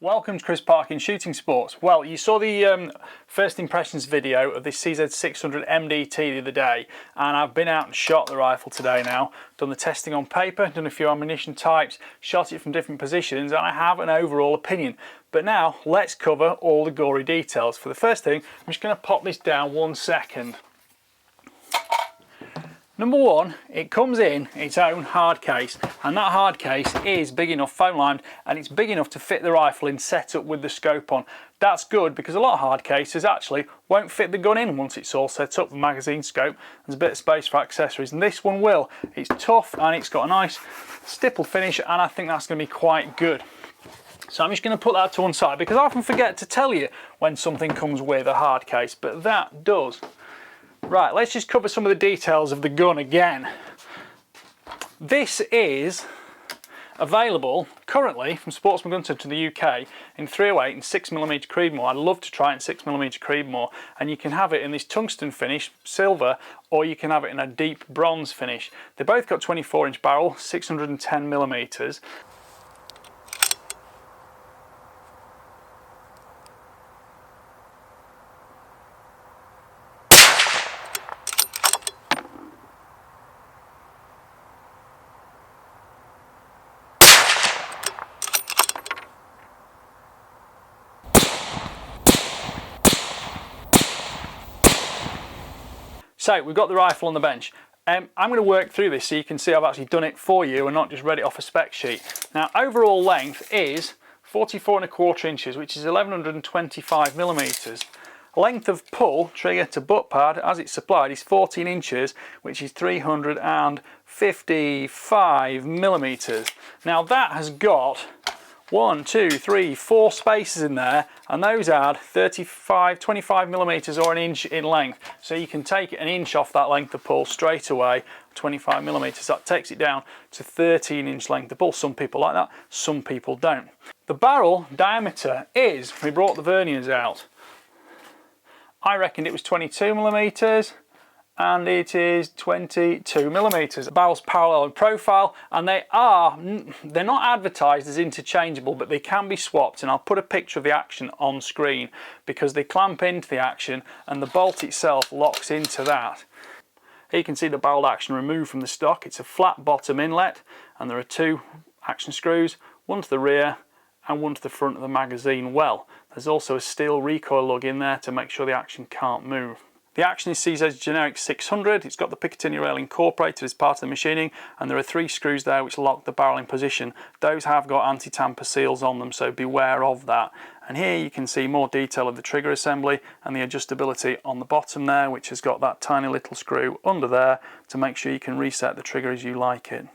Welcome to Chris Parkin Shooting Sports. Well, you saw the first impressions video of this CZ600 MDT the other day, and I've been out and shot the rifle today now, done the testing on paper, done a few ammunition types, shot it from different positions, and I have an overall opinion. But now, let's cover all the gory details. For the first thing, I'm just going to pop this down 1 second. Number one, it comes in its own hard case, and that hard case is big enough, foam lined, and it's big enough to fit the rifle in set up with the scope on. That's good because a lot of hard cases actually won't fit the gun in once it's all set up, the magazine scope. There's a bit of space for accessories, and this one will. It's tough and it's got a nice stippled finish, and I think that's going to be quite good. So I'm just going to put that to one side because I often forget to tell you when something comes with a hard case, but that does. Right, let's just cover some of the details of the gun again. This is available currently from Sportsman Gun Centre in the UK in 308 and 6mm Creedmoor. I'd love to try it in 6mm Creedmoor, and you can have it in this tungsten finish, silver, or you can have it in a deep bronze finish. They both got 24-inch barrel, 610mm. So we've got the rifle on the bench. I'm going to work through this so you can see I've actually done it for you and not just read it off a spec sheet. Now, overall length is 44¼ inches, which is 1125mm. Length of pull, trigger to butt pad, as it's supplied, is 14 inches, which is 355mm. Now that has got 1, 2, 3, 4 spaces in there, and those add 25mm or an inch in length. So you can take an inch off that length of pull straight away, 25mm. That takes it down to 13-inch length of pull. Some people like that, some people don't. The barrel diameter is, we brought the verniers out, I reckoned it was 22mm, and it is 22mm. The barrel's parallel in profile, and they're not advertised as interchangeable, but they can be swapped, and I'll put a picture of the action on screen because they clamp into the action and the bolt itself locks into that. Here you can see the barrel action removed from the stock. It's a flat bottom inlet, and there are 2 action screws, one to the rear and one to the front of the magazine well. There's also a steel recoil lug in there to make sure the action can't move. The action is CZ's generic 600. It's got the Picatinny rail incorporated as part of the machining, and there are 3 screws there which lock the barrel in position. Those have got anti-tamper seals on them, so beware of that. And here you can see more detail of the trigger assembly and the adjustability on the bottom there, which has got that tiny little screw under there to make sure you can reset the trigger as you like it.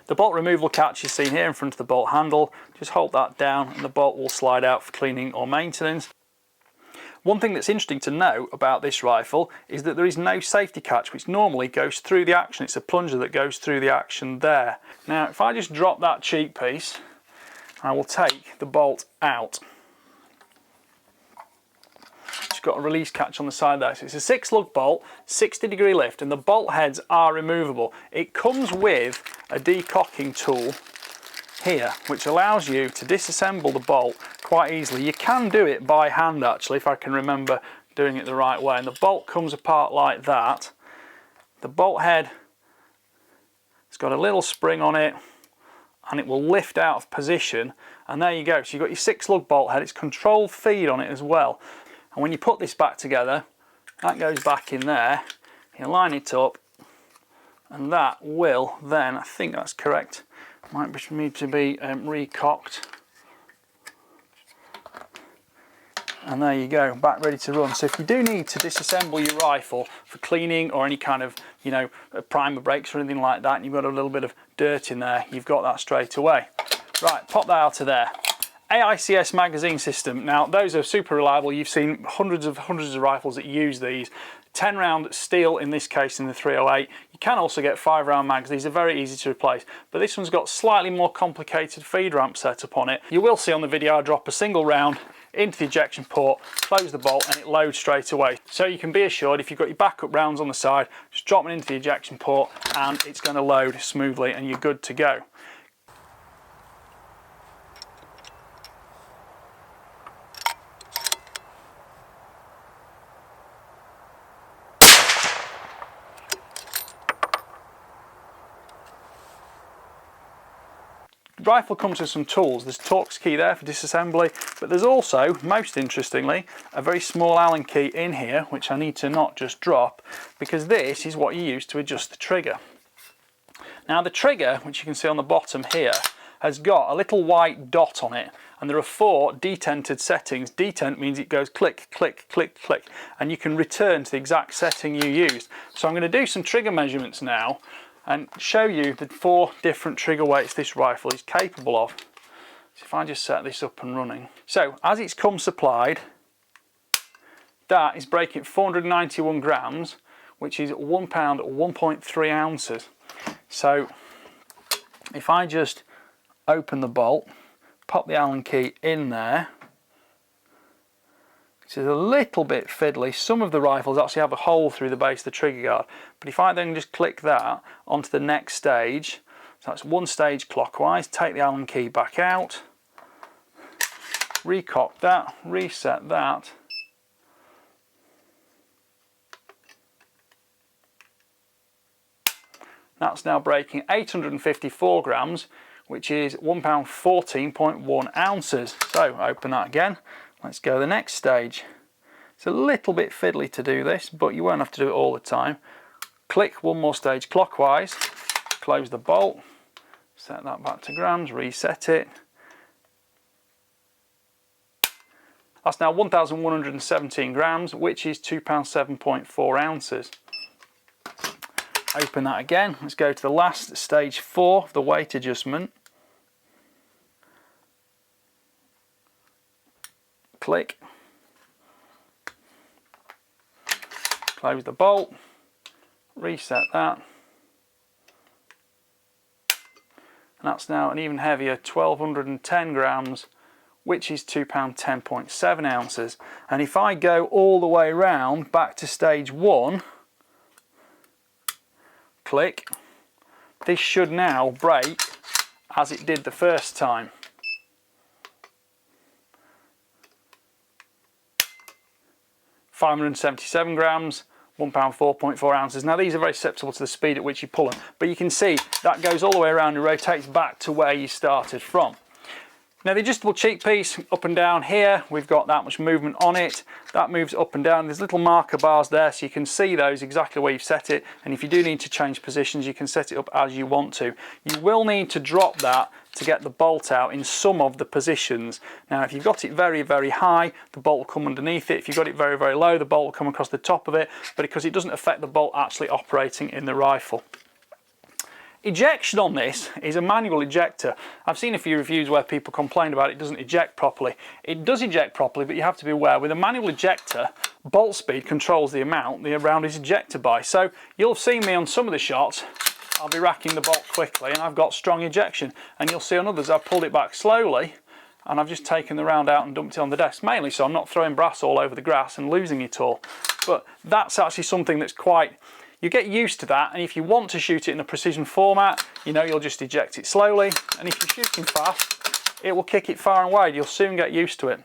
The bolt removal catch is seen here in front of the bolt handle. Just hold that down and the bolt will slide out for cleaning or maintenance. One thing that's interesting to know about this rifle is that there is no safety catch, which normally goes through the action. It's a plunger that goes through the action there. Now, if I just drop that cheek piece, I will take the bolt out. It's got a release catch on the side there. So it's a 6-lug bolt, 60-degree lift, and the bolt heads are removable. It comes with a decocking tool here, which allows you to disassemble the bolt quite easily. You can do it by hand actually, if I can remember doing it the right way, and the bolt comes apart like that. The bolt head, it's got a little spring on it and it will lift out of position, and there you go. So you've got your 6-lug bolt head. It's controlled feed on it as well, and when you put this back together, that goes back in there. You line it up, and that will then, I think that's correct, might need to be recocked, and there you go, back ready to run. So if you do need to disassemble your rifle for cleaning or any kind of, you know, primer breaks or anything like that, and you've got a little bit of dirt in there, you've got that straight away. Right, pop that out of there. AICS magazine system. Now those are super reliable. You've seen hundreds of rifles that use these. 10-round steel in this case in the 308. You can also get 5-round mags. These are very easy to replace, but this one's got slightly more complicated feed ramp setup on it. You will see on the video I drop a single round into the ejection port, close the bolt, and it loads straight away. So you can be assured if you've got your backup rounds on the side, just drop them into the ejection port and it's going to load smoothly and you're good to go. rifle comes with some tools. There's Torx key there for disassembly, but there's also, most interestingly, a very small Allen key in here, which I need to not just drop, because this is what you use to adjust the trigger. Now the trigger, which you can see on the bottom here, has got a little white dot on it, and there are 4 detented settings. Detent means it goes click, click, click, click, and you can return to the exact setting you used. So I'm going to do some trigger measurements now and show you the 4 different trigger weights this rifle is capable of. So if I just set this up and running. So as it's come supplied, that is breaking at 491 grams, which is 1 pound, 1.3 ounces. So if I just open the bolt, pop the Allen key in there. This is a little bit fiddly. Some of the rifles actually have a hole through the base of the trigger guard, but if I then just click that onto the next stage, so that's 1 stage clockwise, take the Allen key back out, recock that, reset that, that's now breaking 854 grams, which is 1 pound 14.1 ounces. So open that again. Let's go to the next stage. It's a little bit fiddly to do this, but you won't have to do it all the time. Click 1 more stage clockwise, close the bolt, set that back to grams, reset it. That's now 1,117 grams, which is 2 pounds 7.4 ounces. Open that again. Let's go to the last stage 4 of the weight adjustment. Click. Close the bolt. Reset that. And that's now an even heavier 1,210 grams, which is 2 pound 10.7 ounces. And if I go all the way round back to stage 1, click, this should now break as it did the first time. £577 grams, 1 pound 4.4 ounces. Now these are very susceptible to the speed at which you pull them, but you can see that goes all the way around and rotates back to where you started from. Now the adjustable cheek piece, up and down here, we've got that much movement on it. That moves up and down. There's little marker bars there, so you can see those exactly where you've set it. And if you do need to change positions, you can set it up as you want to. You will need to drop that to get the bolt out in some of the positions. Now if you've got it very, very high, the bolt will come underneath it. If you've got it very, very low, the bolt will come across the top of it, but because it doesn't affect the bolt actually operating in the rifle. Ejection on this is a manual ejector. I've seen a few reviews where people complain about it doesn't eject properly. It does eject properly, but you have to be aware with a manual ejector, bolt speed controls the amount the round is ejected by. So you'll have seen me on some of the shots, I'll be racking the bolt quickly and I've got strong ejection, and you'll see on others I've pulled it back slowly and I've just taken the round out and dumped it on the desk, mainly so I'm not throwing brass all over the grass and losing it all. But that's actually something that's quite, you get used to that, and if you want to shoot it in a precision format, you know, you'll just eject it slowly, and if you're shooting fast, it will kick it far and wide. You'll soon get used to it.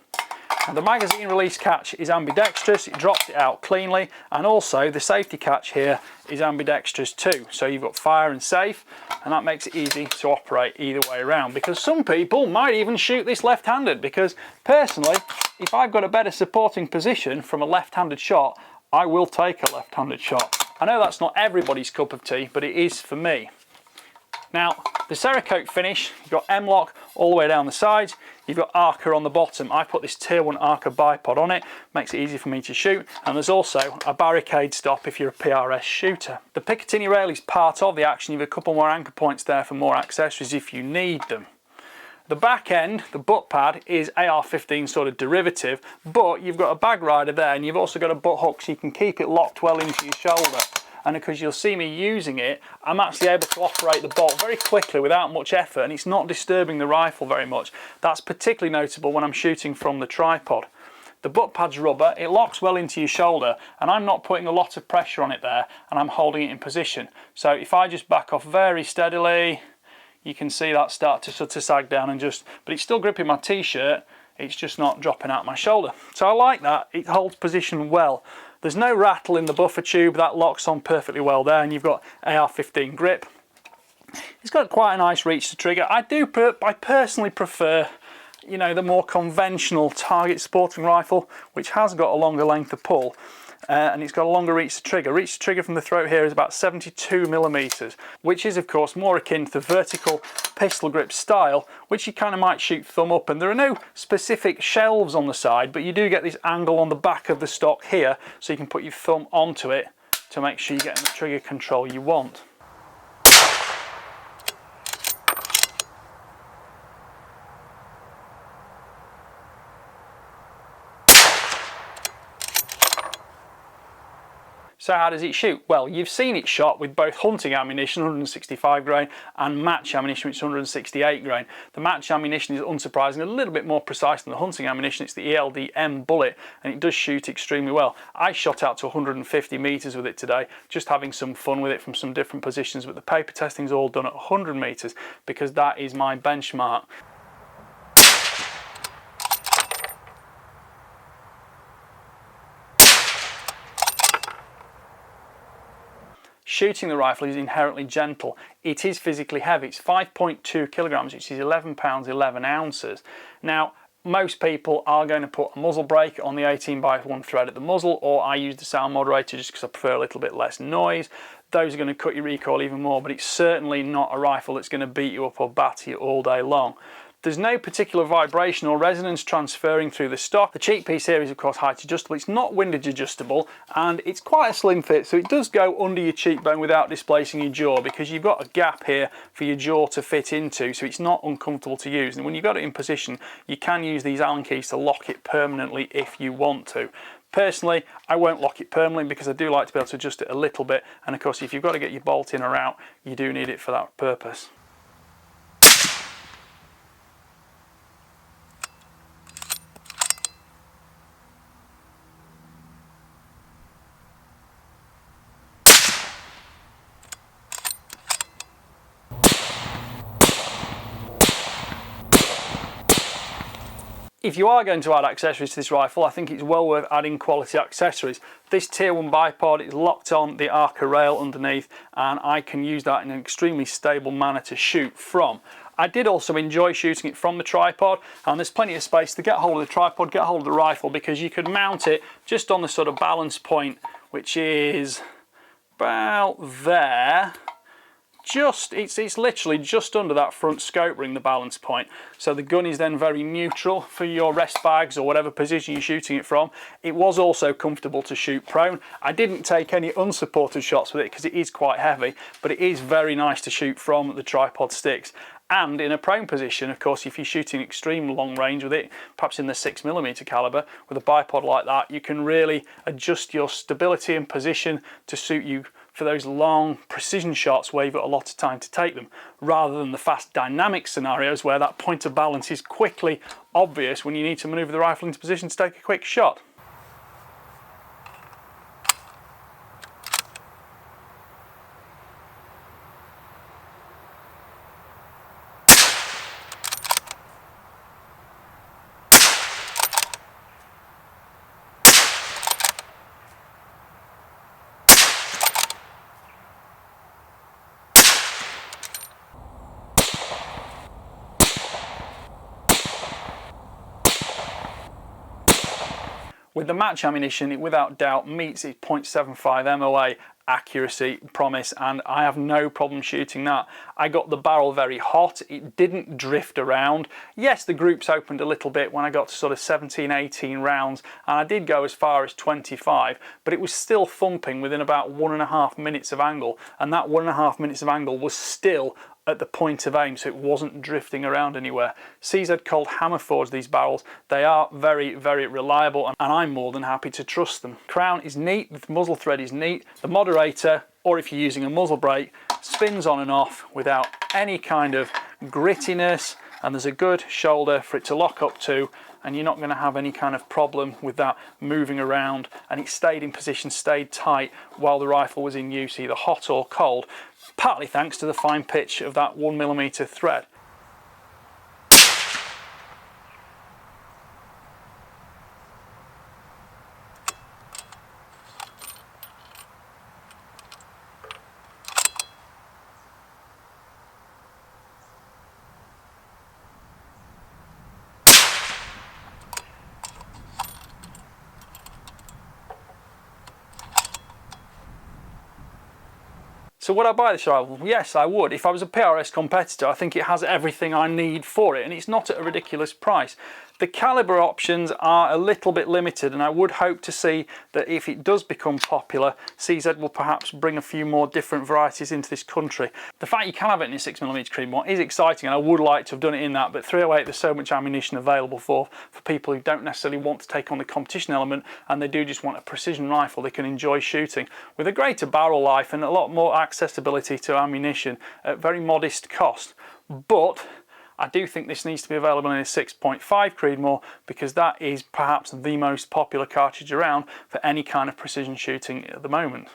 And the magazine release catch is ambidextrous, it drops it out cleanly, and also the safety catch here is ambidextrous too. So you've got fire and safe, and that makes it easy to operate either way around, because some people might even shoot this left-handed, because personally, if I've got a better supporting position from a left-handed shot, I will take a left-handed shot. I know that's not everybody's cup of tea, but it is for me. Now, the Cerakote finish, you've got M-lock all the way down the sides, you've got Arca on the bottom. I put this Tier 1 Arca bipod on it, makes it easy for me to shoot, and there's also a barricade stop if you're a PRS shooter. The Picatinny rail is part of the action. You've a couple more anchor points there for more accessories if you need them. The back end, the butt pad, is AR-15 sort of derivative, but you've got a bag rider there, and you've also got a butt hook so you can keep it locked well into your shoulder. And because you'll see me using it, I'm actually able to operate the bolt very quickly without much effort, and it's not disturbing the rifle very much. That's particularly notable when I'm shooting from the tripod. The butt pad's rubber, it locks well into your shoulder, and I'm not putting a lot of pressure on it there, and I'm holding it in position. So if I just back off very steadily, you can see that start to sort of sag down and just, but it's still gripping my t-shirt, it's just not dropping out my shoulder. So I like that, it holds position well. There's no rattle in the buffer tube, that locks on perfectly well there, and you've got AR-15 grip. It's got quite a nice reach to trigger. I personally prefer, you know, the more conventional target sporting rifle, which has got a longer length of pull. And it's got a longer reach to trigger. Reach to trigger from the throat here is about 72mm, which is of course more akin to the vertical pistol grip style, which you kind of might shoot thumb up. And there are no specific shelves on the side, but you do get this angle on the back of the stock here, so you can put your thumb onto it to make sure you're getting the trigger control you want. So how does it shoot? Well, you've seen it shot with both hunting ammunition, 165 grain, and match ammunition, which is 168 grain. The match ammunition is unsurprisingly a little bit more precise than the hunting ammunition. It's the ELD-M bullet, and it does shoot extremely well. I shot out to 150 meters with it today, just having some fun with it from some different positions, but the paper testing's all done at 100 meters because that is my benchmark. Shooting the rifle is inherently gentle. It is physically heavy. It's 5.2 kilograms, which is 11 pounds 11 ounces. Now, most people are going to put a muzzle brake on the 18x1 thread at the muzzle, or I use the sound moderator just because I prefer a little bit less noise. Those are going to cut your recoil even more, but it's certainly not a rifle that's going to beat you up or batter you all day long. There's no particular vibration or resonance transferring through the stock. The cheek piece here is of course height adjustable. It's not windage adjustable, and it's quite a slim fit, so it does go under your cheekbone without displacing your jaw, because you've got a gap here for your jaw to fit into, so it's not uncomfortable to use. And when you've got it in position, you can use these Allen keys to lock it permanently if you want to. Personally, I won't lock it permanently because I do like to be able to adjust it a little bit, and of course if you've got to get your bolt in or out, you do need it for that purpose. If you are going to add accessories to this rifle, I think it's well worth adding quality accessories. This Tier 1 bipod is locked on the Arca rail underneath, and I can use that in an extremely stable manner to shoot from. I did also enjoy shooting it from the tripod, and there's plenty of space to get hold of the tripod, get hold of the rifle, because you could mount it just on the sort of balance point, which is about there. It's literally just under that front scope ring, the balance point. So the gun is then very neutral for your rest bags or whatever position you're shooting it from. It was also comfortable to shoot prone. I didn't take any unsupported shots with it because it is quite heavy, but it is very nice to shoot from the tripod sticks. And in a prone position, of course, if you're shooting extreme long range with it, perhaps in the 6mm caliber, with a bipod like that, you can really adjust your stability and position to suit you for those long precision shots where you've got a lot of time to take them, rather than the fast dynamic scenarios where that point of balance is quickly obvious when you need to maneuver the rifle into position to take a quick shot. With the match ammunition, it without doubt meets its .75 MOA accuracy promise, and I have no problem shooting that. I got the barrel very hot, it didn't drift around. Yes, the groups opened a little bit when I got to sort of 17, 18 rounds, and I did go as far as 25, but it was still thumping within about 1.5 minutes of angle, and that 1.5 minutes of angle was still at the point of aim, so it wasn't drifting around anywhere. CZ Cold hammer forged these barrels. They are very, very reliable, and I'm more than happy to trust them. Crown is neat, the muzzle thread is neat, the moderator, or if you're using a muzzle brake, spins on and off without any kind of grittiness, and there's a good shoulder for it to lock up to, and you're not going to have any kind of problem with that moving around, and it stayed in position, stayed tight while the rifle was in use, either hot or cold, partly thanks to the fine pitch of that 1mm thread. So would I buy this rifle? Yes, I would. If I was a PRS competitor, I think it has everything I need for it, and it's not at a ridiculous price. The caliber options are a little bit limited, and I would hope to see that if it does become popular, CZ will perhaps bring a few more different varieties into this country. The fact you can have it in a 6mm Creedmoor is exciting, and I would like to have done it in that, but 308 there's so much ammunition available for people who don't necessarily want to take on the competition element, and they do just want a precision rifle they can enjoy shooting with a greater barrel life and a lot more accessibility to ammunition at very modest cost. But I do think this needs to be available in a 6.5 Creedmoor, because that is perhaps the most popular cartridge around for any kind of precision shooting at the moment.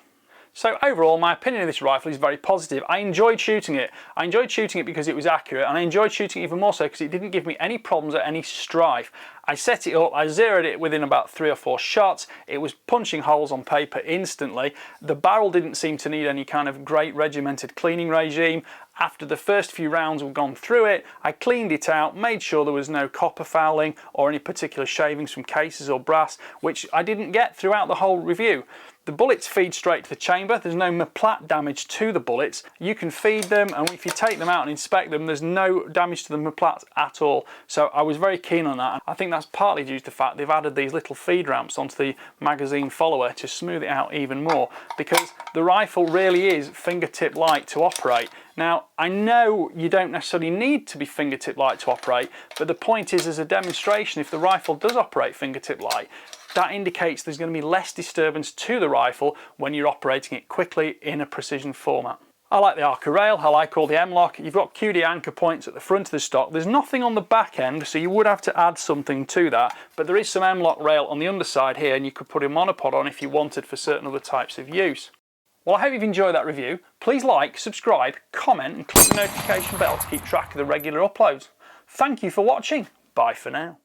So overall, my opinion of this rifle is very positive. I enjoyed shooting it. I enjoyed shooting it because it was accurate, and I enjoyed shooting it even more so because it didn't give me any problems at any strife. I set it up, I zeroed it within about 3 or 4 shots. It was punching holes on paper instantly. The barrel didn't seem to need any kind of great regimented cleaning regime. After the first few rounds were gone through it, I cleaned it out, made sure there was no copper fouling or any particular shavings from cases or brass, which I didn't get throughout the whole review. The bullets feed straight to the chamber. There's no maplat damage to the bullets. You can feed them, and if you take them out and inspect them, there's no damage to the maplats at all. So I was very keen on that. I think that's partly due to the fact they've added these little feed ramps onto the magazine follower to smooth it out even more, because the rifle really is fingertip light to operate. Now, I know you don't necessarily need to be fingertip light to operate, but the point is, as a demonstration, if the rifle does operate fingertip light, that indicates there's going to be less disturbance to the rifle when you're operating it quickly in a precision format. I like the Arca rail, I like all the M-lock. You've got QD anchor points at the front of the stock. There's nothing on the back end, so you would have to add something to that, but there is some M-lock rail on the underside here, and you could put a monopod on if you wanted for certain other types of use. Well, I hope you've enjoyed that review. Please like, subscribe, comment and click the notification bell to keep track of the regular uploads. Thank you for watching. Bye for now.